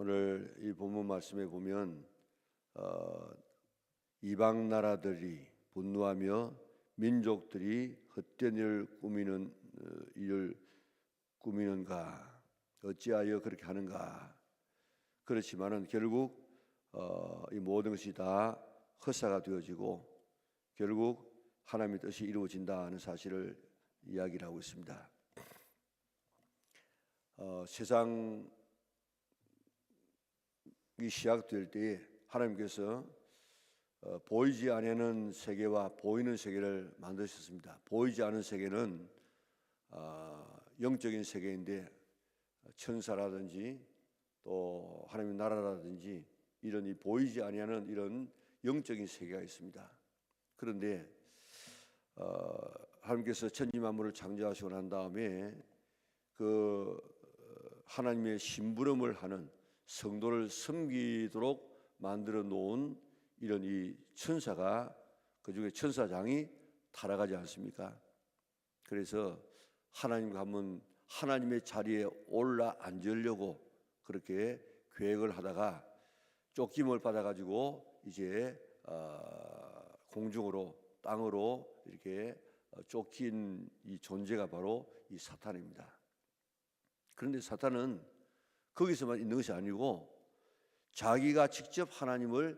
오늘 이 본문 말씀에 보면 이방 나라들이 분노하며 민족들이 헛된 일을 꾸미는가, 어찌하여 그렇게 하는가. 그렇지만은 결국 이 모든 것이 다 헛사가 되어지고 결국 하나님의 뜻이 이루어진다는 사실을 이야기를 하고 있습니다. 세상이 시작될 때에 하나님께서 보이지 않는 세계와 보이는 세계를 만드셨습니다. 보이지 않은 세계는 영적인 세계인데 천사라든지 또 하나님의 나라라든지 이런 이 보이지 아니하는 이런 영적인 세계가 있습니다. 그런데 하나님께서 천지 만물을 창조하시고 난 다음에 그 하나님의 심부름을 하는 성도를 섬기도록 만들어 놓은 이런 이 천사가, 그 중에 천사장이 타락하지 않습니까? 그래서 하나님과 한번 하나님의 자리에 올라 앉으려고 그렇게 계획을 하다가 쫓김을 받아가지고 이제 공중으로, 땅으로 이렇게 쫓긴 이 존재가 바로 이 사탄입니다. 그런데 사탄은 거기서만 있는 것이 아니고 자기가 직접 하나님을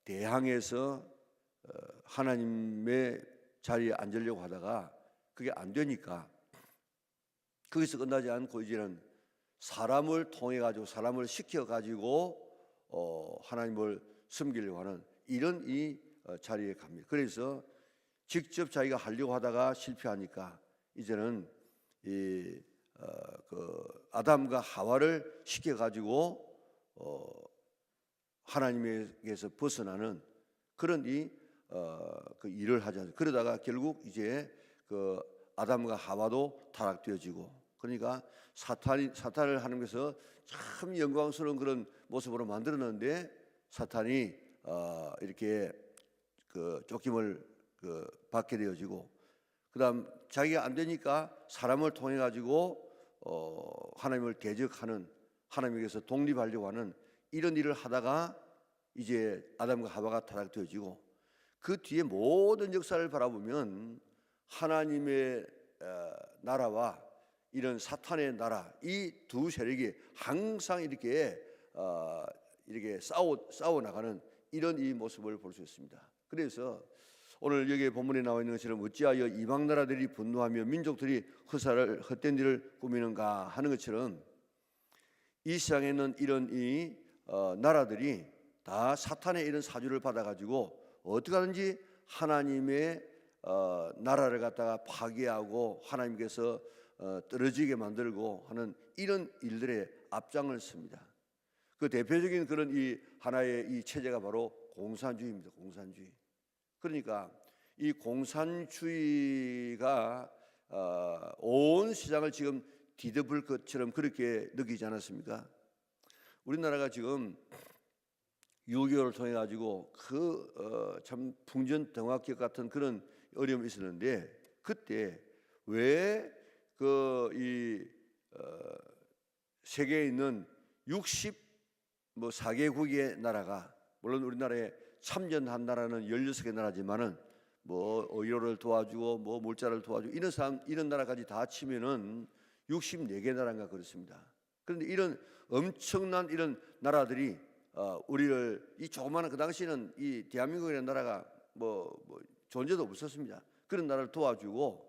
대항해서 하나님의 자리에 앉으려고 하다가 그게 안 되니까 거기서 끝나지 않고 이제는 사람을 통해 가지고, 사람을 시켜 가지고 하나님을 섬기려고 하는 이런 이 자리에 갑니다. 그래서 직접 자기가 하려고 하다가 실패하니까 이제는 그 아담과 하와를 시켜 가지고 하나님에게서 벗어나는 그런 그 일을 하지 않습니까? 그러다가 결국 이제 그 아담과 하와도 타락되어지고, 그러니까 사탄을 하나님께서 참 영광스러운 그런 모습으로 만들었는데 사탄이 이렇게 그 쫓김을 받게 되어지고, 그다음 자기가 안 되니까 사람을 통해 가지고 하나님을 대적하는, 하나님에게서 독립하려고 하는 이런 일을 하다가 이제 아담과 하와가 타락되어지고, 그 뒤에 모든 역사를 바라보면 하나님의 나라와 이런 사탄의 나라, 이 두 세력이 항상 이렇게 싸워 나가는 이런 이 모습을 볼 수 있습니다. 그래서 오늘 여기 본문에 나와 있는 것처럼 어찌하여 이방 나라들이 분노하며 민족들이 헛된 일을 꾸미는가 하는 것처럼 이 세상에는 이런 이 나라들이 다 사탄의 이런 사주를 받아가지고 어떻게 하든지 하나님의 나라를 갖다가 파괴하고 하나님께서 떨어지게 만들고 하는 이런 일들에 앞장을 씁니다. 그 대표적인 그런 이 하나의 이 체제가 바로 공산주의입니다. 공산주의. 그러니까 이 공산주의가 온 시장을 지금 뒤덮을 것처럼 그렇게 느끼지 않았습니까? 우리나라가 지금 6.25를 통해 가지고 참 풍전등화기역 같은 그런 어려움이 있었는데, 그때 왜 세계에 있는 64개국의 나라가, 물론 우리나라에 참전한 나라는 16개 나라지만은 뭐 의료를 도와주고 뭐 물자를 도와주고 이런 나라까지 다 치면은 64개 나라인가 그렇습니다. 그런데 이런 엄청난 이런 나라들이 우리를, 이 조그마한, 그 당시에는 이 대한민국이라는 나라가 뭐 존재도 없었습니다. 그런 나라를 도와주고,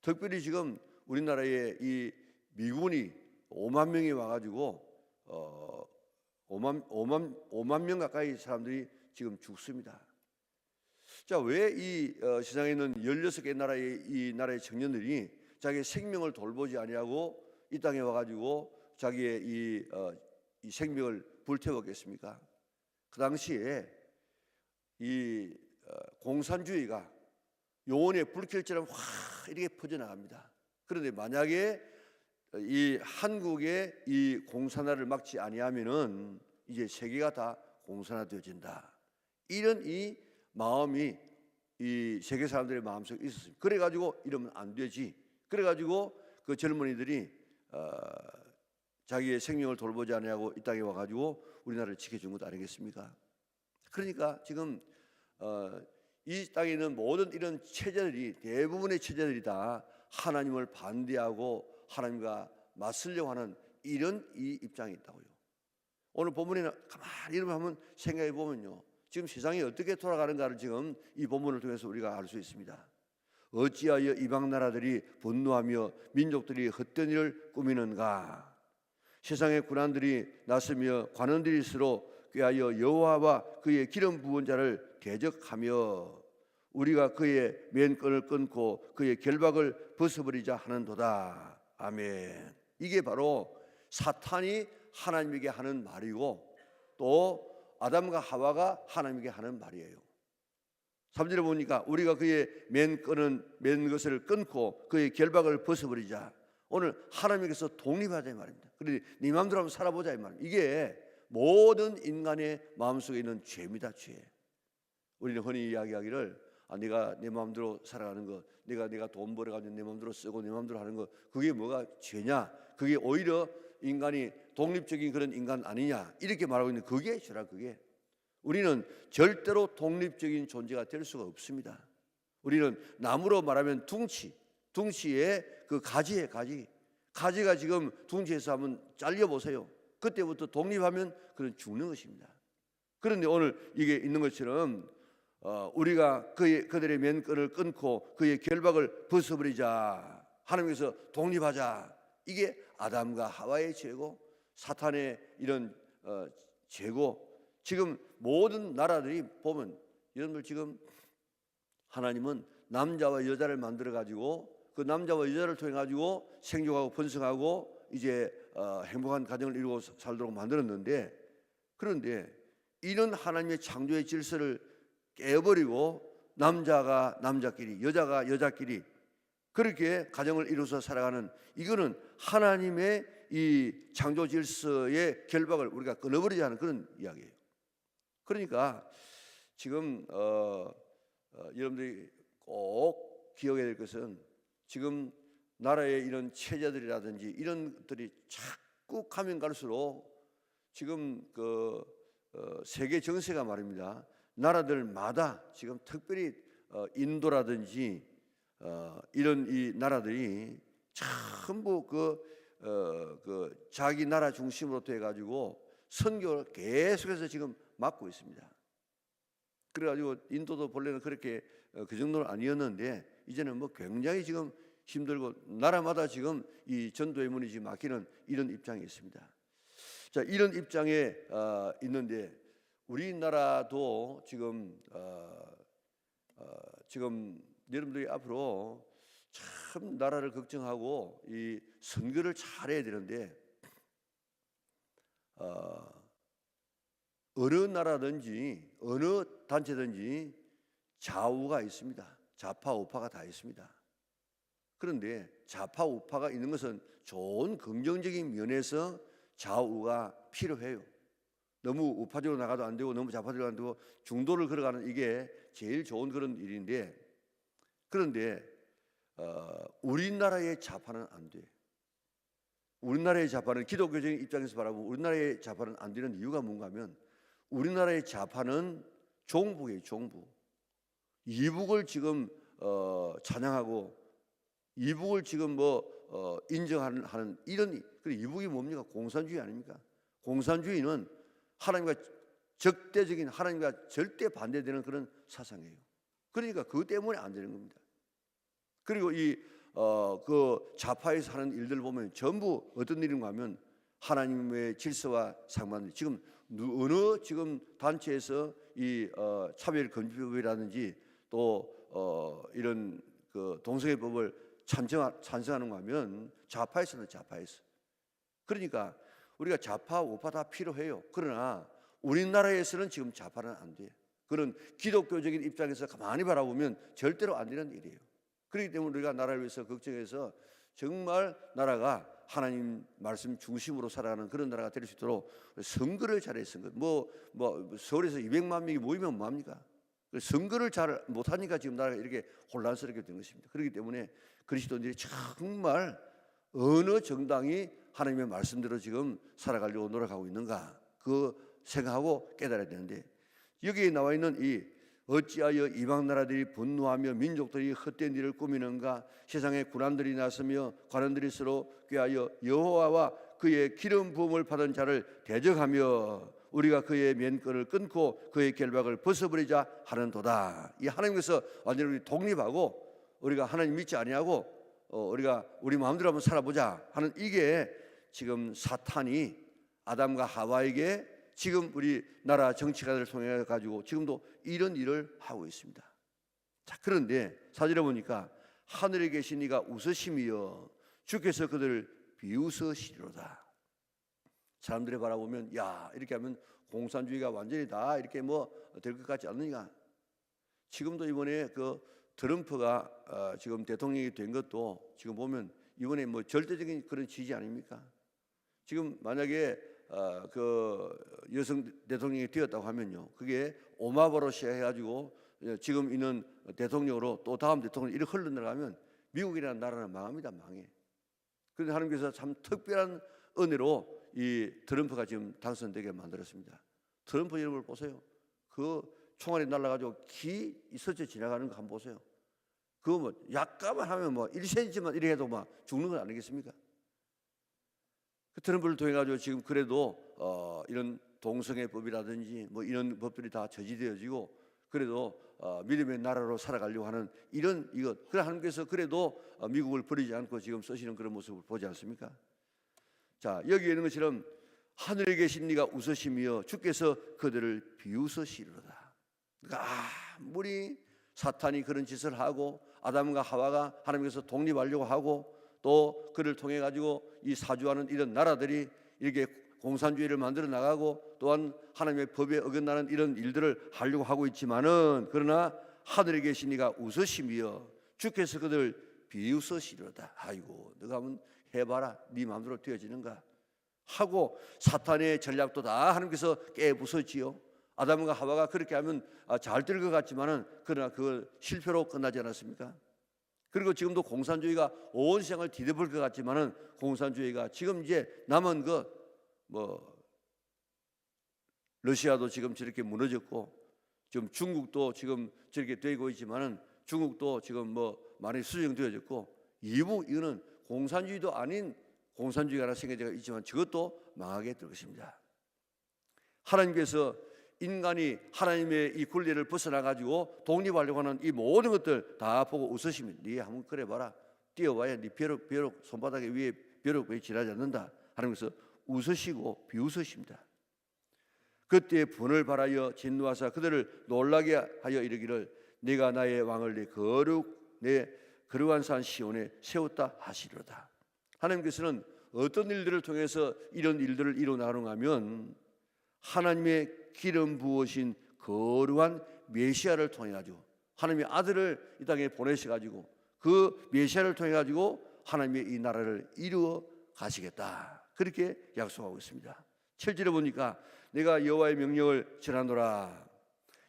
특별히 지금 우리나라에 이 미군이 5만 명이 와가지고 5만 명 가까이 사람들이 지금 죽습니다. 자, 왜 이 세상에 있는 16개 나라의 이 나라의 청년들이 자기의 생명을 돌보지 아니하고 이 땅에 와가지고 자기의 이 생명을 불태웠겠습니까? 그 당시에 이 공산주의가 영혼의 불길처럼 확 이렇게 퍼져나갑니다. 그런데 만약에 이 한국의 이 공산화를 막지 아니하면은 이제 세계가 다 공산화되어진다. 이런 이 마음이 이 세계 사람들의 마음속에 있었습니다. 그래가지고 이러면 안 되지. 그래가지고 그 젊은이들이 자기의 생명을 돌보지 않냐고 이 땅에 와가지고 우리나라를 지켜준 것 아니겠습니까? 그러니까 지금 이 땅에 있는 모든 이런 체제들이, 대부분의 체제들이 다 하나님을 반대하고 하나님과 맞서려고 하는 이런 이 입장이 있다고요. 오늘 본문에는 가만히 이렇게 한번 생각해 보면요, 지금 세상이 어떻게 돌아가는가를 지금 이 본문을 통해서 우리가 알 수 있습니다. 어찌하여 이방 나라들이 분노하며 민족들이 헛된 일을 꾸미는가? 세상의 군환들이 나서며 관원들이 서로 꾀하여 여호와와 그의 기름 부은 자를 대적하며 우리가 그의 맨끈을 끊고 그의 결박을 벗어버리자 하는도다. 아멘. 이게 바로 사탄이 하나님에게 하는 말이고 또 아담과 하와가 하나님에게 하는 말이에요. 3절에 보니까 우리가 그의 맨 것을 끊고 그의 결박을 벗어버리자. 오늘 하나님께서 독립하자 이 말입니다. 그런데 네 마음대로 한번 살아보자 이 말입니다. 이게 모든 인간의 마음속에 있는 죄입니다. 죄. 우리는 흔히 이야기하기를 내가 내 마음대로 살아가는 것, 내가 돈 벌어가지고 내 마음대로 쓰고 내 마음대로 하는 것, 그게 뭐가 죄냐? 그게 오히려 인간이 독립적인 그런 인간 아니냐? 이렇게 말하고 있는 그게 죄라. 그게 우리는 절대로 독립적인 존재가 될 수가 없습니다. 우리는 나무로 말하면 둥치의 그 가지가 지금 둥지에서 한번 잘려보세요. 그때부터 독립하면 그는 죽는 것입니다. 그런데 오늘 이게 있는 것처럼 우리가 그들의 맨끈을 끊고 그의 결박을 벗어버리자. 하나님께서 독립하자. 이게 아담과 하와의 죄고 사탄의 이런 죄고, 지금 모든 나라들이 보면 여러분들 지금 하나님은 남자와 여자를 만들어 가지고 그 남자와 여자를 통해 가지고 생육하고 번성하고 이제 행복한 가정을 이루고 살도록 만들었는데, 그런데 이런 하나님의 창조의 질서를 깨버리고 남자가 남자끼리 여자가 여자끼리 그렇게 가정을 이루어서 살아가는, 이거는 하나님의 이 창조 질서의 결박을 우리가 끊어버리자 하는 그런 이야기예요. 그러니까 지금 여러분들이 꼭 기억해야 될 것은 지금 나라의 이런 체제들이라든지 이런 것들이 자꾸 가면 갈수록 지금 세계 정세가 말입니다. 나라들마다 지금 특별히 인도라든지 이런 이 나라들이 전부 자기 나라 중심으로 돼 가지고 선교를 계속해서 지금 막고 있습니다. 그래가지고 인도도 본래는 그렇게 그 정도는 아니었는데 이제는 뭐 굉장히 지금 힘들고 나라마다 지금 이 전도의 문이 지금 막히는 이런 입장이 있습니다. 자, 이런 입장에 있는데 우리나라도 지금 여러분들이 앞으로 참 나라를 걱정하고 이 선거를 잘해야 되는데 어느 나라든지 어느 단체든지 좌우가 있습니다. 좌파 우파가 다 있습니다. 그런데 좌파 우파가 있는 것은 좋은 긍정적인 면에서 좌우가 필요해요. 너무 우파적으로 나가도 안 되고 너무 좌파적으로 안 되고 중도를 걸어가는 이게 제일 좋은 그런 일인데, 그런데 우리나라의 좌파는 안 돼. 우리나라의 좌파는 기독교적인 입장에서 바라보면 우리나라의 좌파는 안 되는 이유가 뭔가 하면 우리나라의 좌파는 종북이에요. 종북. 이북을 지금 찬양하고 이북을 지금 인정하는 이런, 그리고 이북이 뭡니까? 공산주의 아닙니까? 공산주의는 하나님과 적대적인, 하나님과 절대 반대되는 그런 사상이에요. 그러니까 그것 때문에 안 되는 겁니다. 그리고 그 좌파에서 하는 일들 보면 전부 어떤 일인가 하면 하나님의 질서와 상반된, 지금 어느 지금 단체에서 이 차별 금지법이라든지 또 이런 그 동성애법을 찬성하는가 하면 좌파에서는 좌파에서. 그러니까 우리가 좌파 우파 다 필요해요. 그러나 우리나라에서는 지금 좌파는 안 돼. 그런 기독교적인 입장에서 가만히 바라보면 절대로 안 되는 일이에요. 그렇기 때문에 우리가 나라를 위해서 걱정해서 정말 나라가 하나님 말씀 중심으로 살아가는 그런 나라가 될 수 있도록 선거를 잘해서, 서울에서 200만 명이 모이면 뭐합니까? 선거를 잘 못하니까 지금 나라가 이렇게 혼란스럽게 된 것입니다. 그렇기 때문에 그리스도인들이 정말 어느 정당이 하나님의 말씀대로 지금 살아가려고 노력하고 있는가, 그 생각하고 깨달아야 되는데, 여기에 나와 있는 이 어찌하여 이방 나라들이 분노하며 민족들이 헛된 일을 꾸미는가, 세상에 군환들이 나서며 관원들이 서로 꾀하여 여호와와 그의 기름 부음을 받은 자를 대적하며 우리가 그의 면권을 끊고 그의 결박을 벗어버리자 하는도다. 이 하나님께서 완전히 우리 독립하고 우리가 하나님 믿지 아니하고 우리가 우리 마음대로 한번 살아보자 하는, 이게 지금 사탄이 아담과 하와에게 지금 우리나라 정치가들을 통해 가지고 지금도 이런 일을 하고 있습니다. 자, 그런데 사절에 보니까 하늘에 계신 이가 웃으시며 주께서 그들을 비웃으시리로다. 사람들이 바라보면 야, 이렇게 하면 공산주의가 완전히 다 이렇게 뭐 될 것 같지 않느냐. 지금도 이번에 그 트럼프가 지금 대통령이 된 것도 지금 보면 이번에 뭐 절대적인 그런 지지 아닙니까? 지금 만약에 그 여성 대통령이 되었다고 하면요, 그게 오마바로시아 해가지고 지금 있는 대통령으로 또 다음 대통령 이렇게 흘러나가면 미국이라는 나라는 망합니다. 망해. 그런데 하나님께서 참 특별한 은혜로 이 트럼프가 지금 당선되게 만들었습니다. 트럼프 이름을 보세요. 그 총알이 날아가지고 기 스쳐 지나가는 거 한번 보세요. 그거 뭐 약간만 하면 뭐 1cm만 이래 해도 막 죽는 건 아니겠습니까? 그 트럼프를 통해 가지고 지금 그래도 이런 동성애법이라든지 뭐 이런 법들이 다 저지되어지고 그래도 믿음의 나라로 살아가려고 하는 이런 이것. 그래 하나님께서 그래도 미국을 버리지 않고 지금 쓰시는 그런 모습을 보지 않습니까? 자, 여기 있는 것처럼 하늘에 계신 이가 웃으시며 주께서 그들을 비웃으시리로다. 그러니까 아무리 사탄이 그런 짓을 하고 아담과 하와가 하나님께서 독립하려고 하고 또 그를 통해 가지고 이 사주하는 이런 나라들이 이렇게 공산주의를 만들어 나가고 또한 하나님의 법에 어긋나는 이런 일들을 하려고 하고 있지만은, 그러나 하늘에 계신 이가 웃으시며 주께서 그들 비웃으시리로다. 아이고, 너가 한번 해봐라, 네 마음대로 되어지는가 하고 사탄의 전략도 다 하나님께서 깨부수지요. 아담과 하와가 그렇게 하면 잘 될 것 같지만은 그러나 그 실패로 끝나지 않았습니까? 그리고 지금도 공산주의가 온 세상을 뒤덮을 것 같지만은 공산주의가 지금 이제 남은 뭐 러시아도 지금 저렇게 무너졌고 지금 중국도 지금 저렇게 되고 있지만은 중국도 지금 뭐 많이 수정되어졌고 이거는 공산주의도 아닌 공산주의가 생겨져 있지만 저것도 망하게 될 것입니다. 하나님께서 인간이 하나님의 이 권리를 벗어나 가지고 독립하려고 하는 이 모든 것들 다 보고 웃으시면 네 한번 그래 봐라, 뛰어와야 네 벼룩 손바닥에 위에 벼룩 왜 지나지 않는다 하나님께서 웃으시고 비웃으십니다. 그때 분을 발하여 진노하사 그들을 놀라게 하여 이르기를 내가 나의 왕을 내 거룩한 산 시온에 세웠다 하시리로다. 하나님께서는 어떤 일들을 통해서 이런 일들을 이루나가는가 하면 하나님의 기름 부으신 거룩한 메시아를 통해 가지고 하나님의 아들을 이 땅에 보내셔 가지고 그 메시아를 통해 가지고 하나님의 이 나라를 이루어 가시겠다, 그렇게 약속하고 있습니다. 7절에 보니까 내가 여호와의 명령을 전하노라.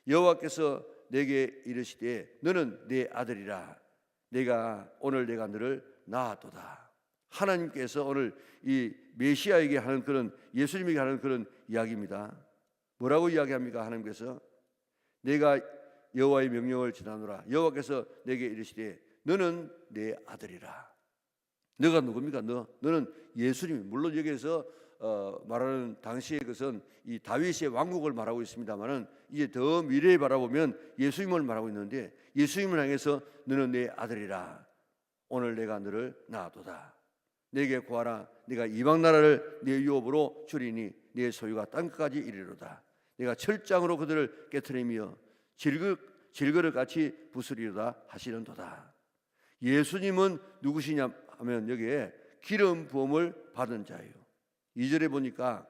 여호와께서 내게 이르시되 너는 내 아들이라. 오늘 내가 너를 낳았도다. 하나님께서 오늘 이 메시아에게 하는 그런, 예수님에게 하는 그런 이야기입니다. 뭐라고 이야기합니까? 하나님께서 내가 여호와의 명령을 전하노라. 여호와께서 내게 이르시되 너는 내 아들이라. 너가 누굽니까? 너는 예수님. 물론 여기에서 말하는 당시의 것은 이 다윗의 왕국을 말하고 있습니다만은 이제 더 미래에 바라보면 예수님을 말하고 있는데 예수님을 향해서 너는 내 아들이라. 오늘 내가 너를 낳았도다. 내게 구하라. 내가 이방 나라를 내 유업으로 주리니 내 소유가 땅끝까지 이르리로다. 내가 철장으로 그들을 깨트리며 질그릇같이 부수리로다 하시는도다. 예수님은 누구시냐 하면 여기에 기름 부음을 받은 자예요. 2절에 보니까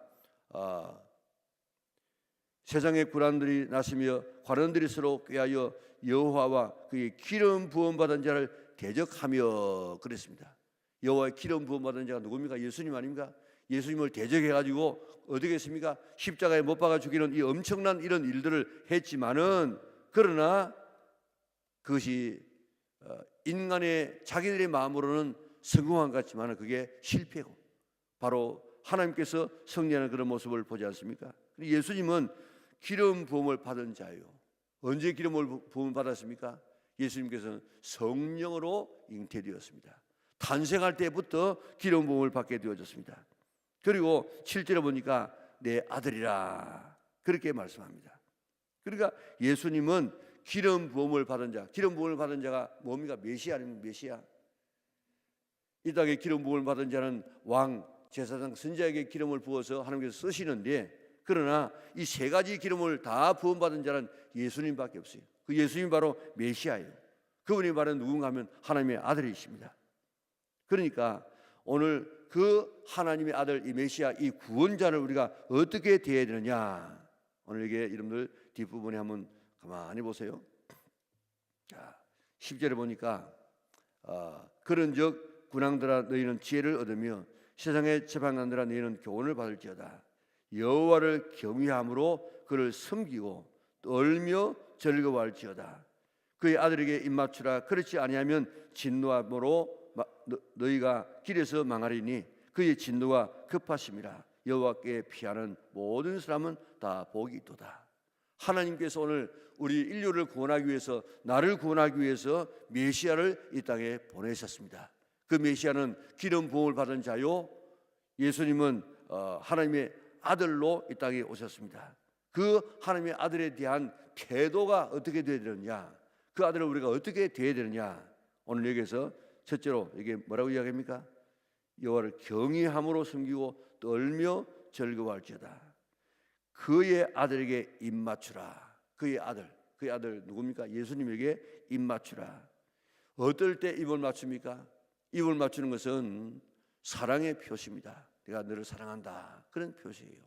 세상의 군환들이 나서며 관원들이 서로 꾀하여 여호와와 그의 기름 부음 받은 자를 대적하며 그랬습니다. 여호와의 기름 부음 받은 자가 누굽니까? 예수님 아닙니까? 예수님을 대적해가지고 어떻게 했습니까? 십자가에 못 박아 죽이는 이 엄청난 이런 일들을 했지만은, 그러나 그것이 인간의 자기들의 마음으로는 성공한 것 같지만은 그게 실패고 바로 하나님께서 승리하는 그런 모습을 보지 않습니까? 예수님은 기름 부음을 받은 자예요. 언제 기름 부음을 받았습니까? 예수님께서는 성령으로 잉태되었습니다. 탄생할 때부터 기름 부음을 받게 되어졌습니다. 그리고 7절에 보니까 내 아들이라 그렇게 말씀합니다. 그러니까 예수님은 기름 부음을 받은 자, 기름 부음을 받은 자가 뭡니까? 메시아 아닙니까? 메시아. 이 땅에 기름 부음을 받은 자는 왕, 제사장, 선지자에게 기름을 부어서 하나님께서 쓰시는데, 그러나 이 세 가지 기름을 다 부음 받은 자는 예수님밖에 없어요. 그 예수님 바로 메시아예요. 그분이 바로 누군가 하면 하나님의 아들이십니다. 그러니까 오늘 그 하나님의 아들 이 메시아, 이 구원자를 우리가 어떻게 대해야 되느냐, 오늘 이게 여러분들 뒷부분에 한번 가만히 보세요. 자, 10절에 보니까 그런즉 군왕들아 너희는 지혜를 얻으며 세상의 재판관들아 너희는 교훈을 받을지어다. 여호와를 경외함으로 그를 섬기고 떨며 즐거워할지어다. 그의 아들에게 입맞추라. 그렇지 아니하면 진노함으로 너희가 길에서 망하리니 그의 진노가 급하심이라. 여호와께 피하는 모든 사람은 다 복이 있도다. 하나님께서 오늘 우리 인류를 구원하기 위해서, 나를 구원하기 위해서 메시아를 이 땅에 보내셨습니다. 그 메시아는 기름 부음을 받은 자요, 예수님은 하나님의 아들로 이 땅에 오셨습니다. 그 하나님의 아들에 대한 태도가 어떻게 되어야 되느냐, 그 아들을 우리가 어떻게 대해야 되느냐, 오늘 여기에서 첫째로 이게 뭐라고 이야기합니까? 여호와를 경외함으로 섬기고 떨며 즐거워할지어다. 그의 아들에게 입맞추라. 그의 아들 누굽니까? 예수님에게 입맞추라. 어떨 때 입을 맞춥니까? 입을 맞추는 것은 사랑의 표시입니다. 내가 너를 사랑한다, 그런 표시예요.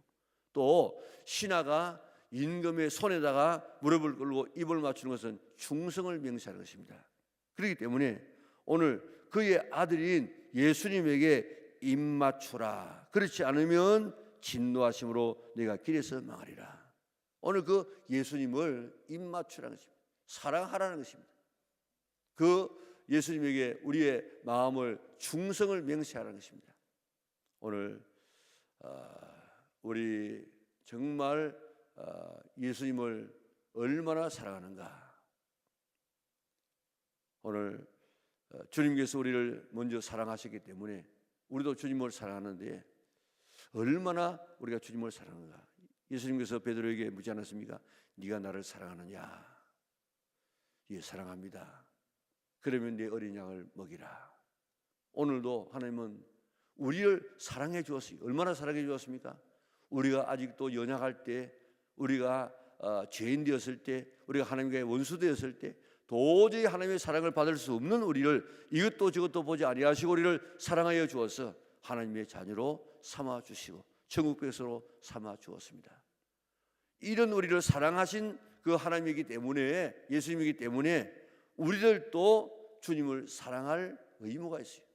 또 신하가 임금의 손에다가 무릎을 꿇고 입을 맞추는 것은 충성을 명시하는 것입니다. 그렇기 때문에 오늘 그의 아들인 예수님에게 입맞추라. 그렇지 않으면 진노하심으로 내가 길에서 망하리라. 오늘 그 예수님을 입맞추라는 것입니다. 사랑하라는 것입니다. 그 예수님에게 우리의 마음을, 충성을 명시하라는 것입니다. 오늘 우리 정말 예수님을 얼마나 사랑하는가. 오늘 주님께서 우리를 먼저 사랑하셨기 때문에 우리도 주님을 사랑하는데 얼마나 우리가 주님을 사랑하는가. 예수님께서 베드로에게 묻지 않았습니까? 네가 나를 사랑하느냐? 예, 사랑합니다. 그러면 내 어린 양을 먹이라. 오늘도 하나님은 우리를 사랑해 주었어요. 얼마나 사랑해 주었습니까? 우리가 아직도 연약할 때, 우리가 죄인 되었을 때, 우리가 하나님과의 원수 되었을 때 도저히 하나님의 사랑을 받을 수 없는 우리를 이것도 저것도 보지 아니하시고 우리를 사랑하여 주어서 하나님의 자녀로 삼아 주시고 천국 백성으로 삼아 주었습니다. 이런 우리를 사랑하신 그 하나님이기 때문에, 예수님이기 때문에 우리들도 주님을 사랑할 의무가 있어요.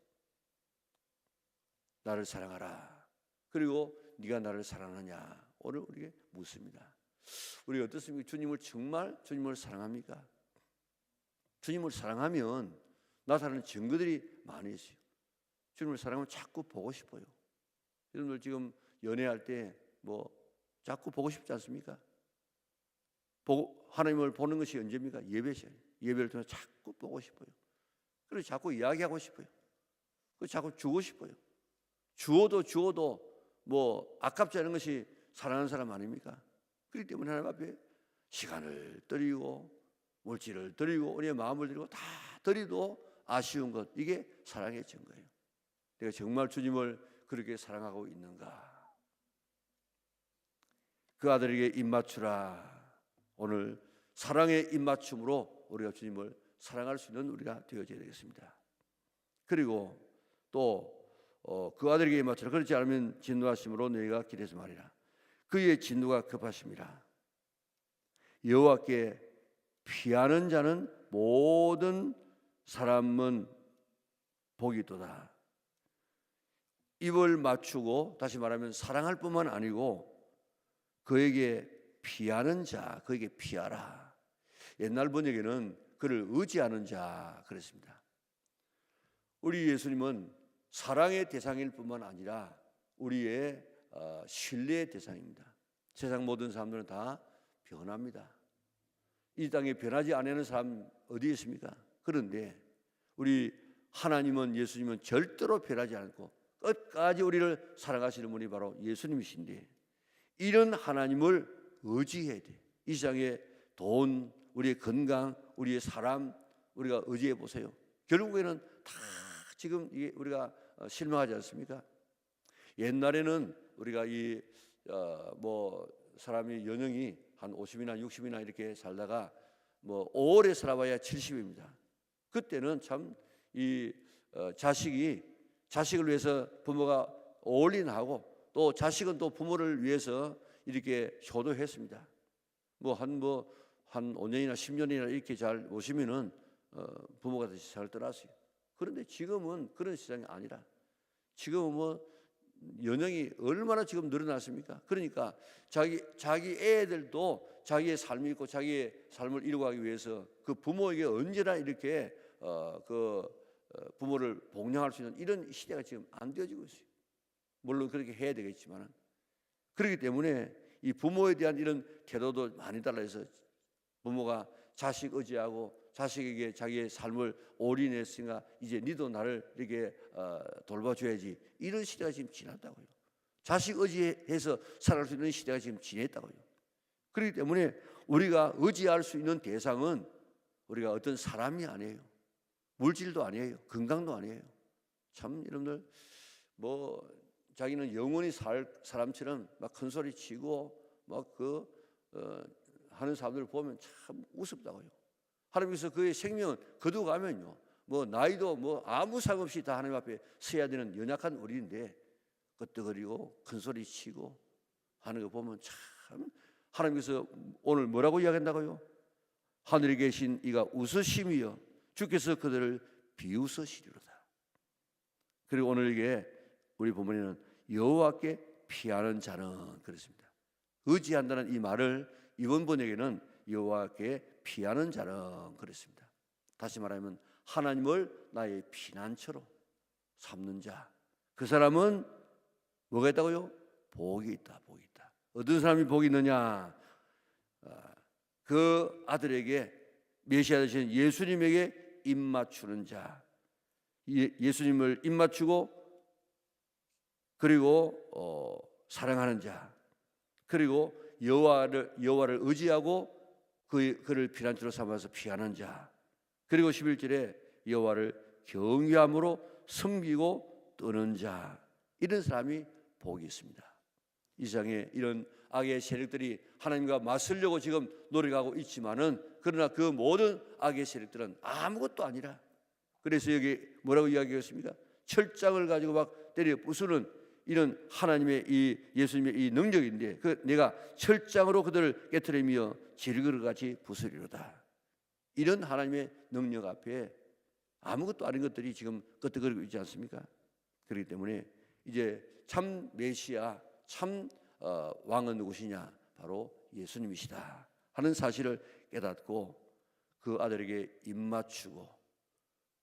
나를 사랑하라. 그리고 네가 나를 사랑하느냐? 오늘 우리에게 묻습니다. 우리가 어떻습니까? 주님을 사랑합니까? 주님을 사랑하면 나타나는 증거들이 많이 있어요. 주님을 사랑하면 자꾸 보고 싶어요. 여러분들 지금 연애할 때 자꾸 보고 싶지 않습니까? 하나님을 보는 것이 언제입니까? 예배 시간. 예배를 통해 자꾸 보고 싶어요. 그래서 자꾸 이야기하고 싶어요. 그래서 자꾸 주고 싶어요. 주어도 아깝지 않은 것이 사랑하는 사람 아닙니까? 그렇기 때문에 하나님 앞에 시간을 드리고 물질을 드리고 우리의 마음을 드리고 다 드리도 아쉬운 것, 이게 사랑의 증거예요. 내가 정말 주님을 그렇게 사랑하고 있는가? 그 아들에게 입맞추라. 오늘 사랑의 입맞춤으로 우리가 주님을 사랑할 수 있는 우리가 되어져야 되겠습니다. 그리고 또 그 아들에게 입맞추라. 그렇지 않으면 진노하심으로 너희가 길에서 말이라. 그의 진노가 급하심이라. 여호와께 피하는 자는 모든 사람은 복이 있도다. 입을 맞추고, 다시 말하면 사랑할 뿐만 아니고 그에게 피하는 자, 그에게 피하라. 옛날 번역에는 그를 의지하는 자 그랬습니다. 우리 예수님은 사랑의 대상일 뿐만 아니라 우리의 신뢰의 대상입니다. 세상 모든 사람들은 다 변합니다. 이 땅에 변하지 않는 사람 어디 있습니까? 그런데 우리 하나님은, 예수님은 절대로 변하지 않고 끝까지 우리를 사랑하시는 분이 바로 예수님이신데, 이런 하나님을 의지해야 돼. 이 세상에 돈, 우리의 건강, 우리의 사람, 우리가 의지해 보세요. 결국에는 다 지금 우리가 실망하지 않습니까? 옛날에는 우리가 사람이 연령이 한 50이나 60이나 이렇게 살다가 오래 살아봐야 70입니다. 그때는 참 자식을 위해서 부모가 올인하고, 또 자식은 또 부모를 위해서 이렇게 효도했습니다. 한 5년이나 10년이나 이렇게 잘 모시면은 부모가 다시 잘 떠났어요. 그런데 지금은 그런 세상이 아니라, 지금은 연령이 얼마나 지금 늘어났습니까? 그러니까 자기 애들도 자기의 삶이 있고 자기의 삶을 이루어가기 위해서 그 부모에게 언제나 이렇게 부모를 복양할 수 있는 이런 시대가 지금 안 되어지고 있어요. 물론 그렇게 해야 되겠지만, 그렇기 때문에 이 부모에 대한 이런 태도도 많이 달라져서 부모가 자식 의지하고 자식에게 자기의 삶을 올인했으니까 이제 니도 나를 이렇게 돌봐줘야지, 이런 시대가 지금 지났다고요. 자식 의지해서 살아갈 수 있는 시대가 지금 지냈다고요. 그렇기 때문에 우리가 의지할 수 있는 대상은 우리가 어떤 사람이 아니에요. 물질도 아니에요. 건강도 아니에요. 참 여러분들 자기는 영원히 살 사람처럼 막 큰 소리 치고 하는 사람들을 보면 참 우습다고요. 하나님께서 그의 생명은 거두가면요, 나이도 아무 상관없이 다 하나님 앞에 서야 되는 연약한 우리인데 끄떡거리고 큰 소리 치고 하는 거 보면 참, 하나님께서 오늘 뭐라고 이야기한다고요? 하늘에 계신 이가 웃으심이여 주께서 그들을 비웃으시리로다. 그리고 오늘 이게 우리 본문에는 여호와께 피하는 자는 그렇습니다. 의지한다는 이 말을 이번 번역에는 여호와께 피하는 자는 그렇습니다. 다시 말하면 하나님을 나의 피난처로 삼는 자, 그 사람은 뭐가 있다고요? 복이 있다. 복이 있다. 어떤 사람이 복이 있느냐? 그 아들에게, 메시아 되신 예수님에게 입맞추는 자, 예수님을 입맞추고 그리고 사랑하는 자, 그리고 여호와를 의지하고 그를 피난처로 삼아서 피하는 자, 그리고 11절에 여호와를 경외함으로 섬기고 떠는 자, 이런 사람이 복이 있습니다. 이 세상에 이런 악의 세력들이 하나님과 맞서려고 지금 노력하고 있지만은, 그러나 그 모든 악의 세력들은 아무것도 아니라, 그래서 여기 뭐라고 이야기했습니까? 철장을 가지고 막 때려 부수는 이런 하나님의 이 예수님의 이 능력인데, 내가 철장으로 그들을 깨트리며 질그릇같이 부수리로다. 이런 하나님의 능력 앞에 아무것도 아닌 것들이 지금 끄떡거리고 있지 않습니까? 그렇기 때문에 이제 참 메시아, 참 왕은 누구시냐? 바로 예수님이시다 하는 사실을 깨닫고 그 아들에게 입맞추고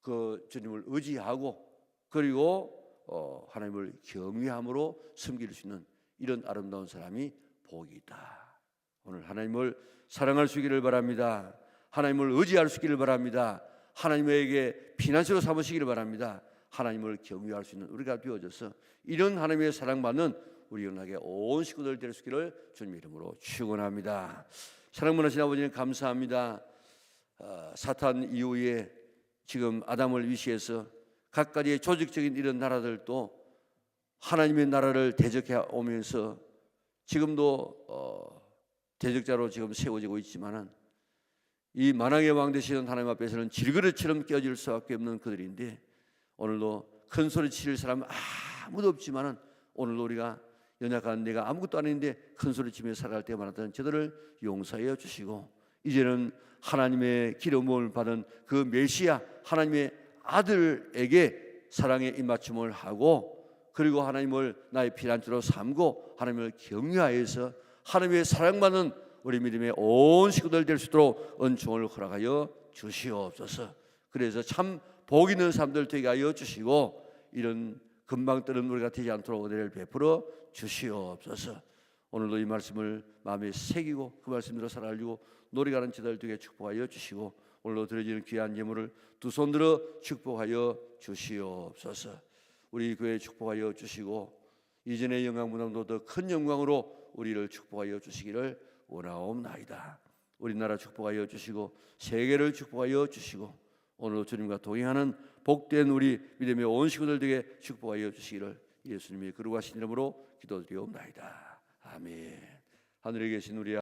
그 주님을 의지하고 그리고 하나님을 경외함으로 섬길 수 있는 이런 아름다운 사람이 복이 있다. 오늘 하나님을 사랑할 수 있기를 바랍니다. 하나님을 의지할 수 있기를 바랍니다. 하나님에게 피난처로 삼으시기를 바랍니다. 하나님을 경외할 수 있는 우리가 되어져서 이런 하나님의 사랑받는 우리 영락의 온 식구들 될 수 있기를 주님의 이름으로 축원합니다. 사랑받으신 아버지님 감사합니다. 사탄 이후에 지금 아담을 위시해서 각가지의 조직적인 이런 나라들도 하나님의 나라를 대적해 오면서 지금도 대적자로 지금 세워지고 있지만은, 이 만왕의 왕 되시는 하나님 앞에서는 질그릇처럼 깨어질 수밖에 없는 그들인데, 오늘도 큰 소리 칠 사람은 아무도 없지만은 오늘도 우리가 연약한 내가 아무것도 아닌데 큰 소리 치며 살아갈 때마다 저들을 용서해 주시고, 이제는 하나님의 기름을 받은 그 메시아 하나님의 아들에게 사랑의 입맞춤을 하고, 그리고 하나님을 나의 피난처로 삼고 하나님을 경외하여서 하나님의 사랑받는 우리 믿음의 온 식구들 될 수 있도록 은총을 허락하여 주시옵소서. 그래서 참 복 있는 사람들 되게 하여 주시고, 이런 금방 뜨는 우리가 되지 않도록 은혜를 베풀어 주시옵소서. 오늘도 이 말씀을 마음에 새기고 그 말씀대로 살아가지고 노래가는 지들 되게 축복하여 주시고 오늘도 드려지는 귀한 예물을 두 손 들어 축복하여 주시옵소서. 우리 교회 축복하여 주시고 이전의 영광보다도 더 큰 영광으로 우리를 축복하여 주시기를 원하옵나이다. 우리나라 축복하여 주시고 세계를 축복하여 주시고 오늘도 주님과 동행하는 복된 우리 믿음의 온 식구들 되게 축복하여 주시기를 예수님의 거룩하신 이름으로 기도드리옵나이다. 아멘. 하늘에 계신 우리